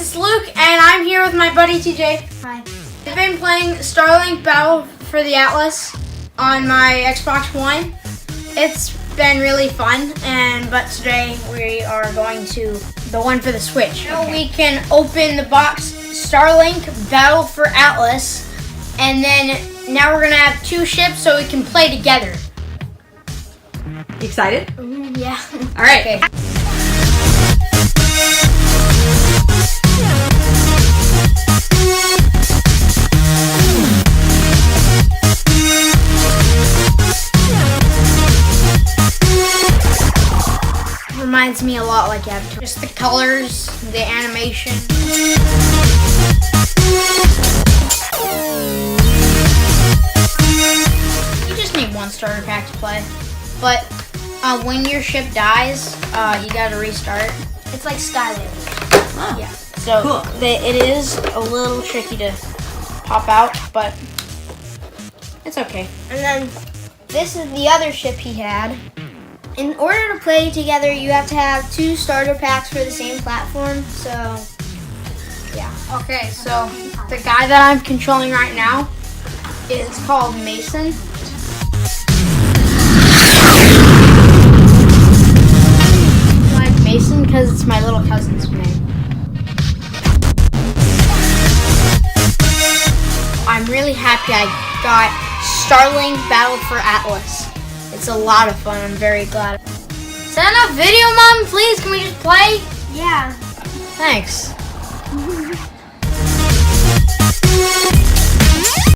it's Luke, and I'm here with my buddy TJ. Hi. I've been playing Starlink-Battle for the Atlas on my Xbox One. It's been really fun, but today we are going to the one for the Switch. Okay. We can open the box Starlink-Battle for Atlas, and then now we're gonna have two ships so we can play together. You excited? Yeah. All right. Okay. Reminds me a lot like Avatar. Just the colors, the animation. You just need one starter pack to play. But when your ship dies, you gotta restart. It's like Skylanding. Oh, Yeah. So cool. it is a little tricky to pop out, but it's okay. And then this is the other ship he had. In order to play together, you have to have two starter packs for the same platform. So, yeah. Okay, so the guy that I'm controlling right now is called Mason. I like Mason because it's my little cousin's name. I'm really happy I got Starlink-Battle for Atlas. It's a lot of fun. I'm very glad. Is that enough video, Mom? Please, can we just play? Yeah. Thanks.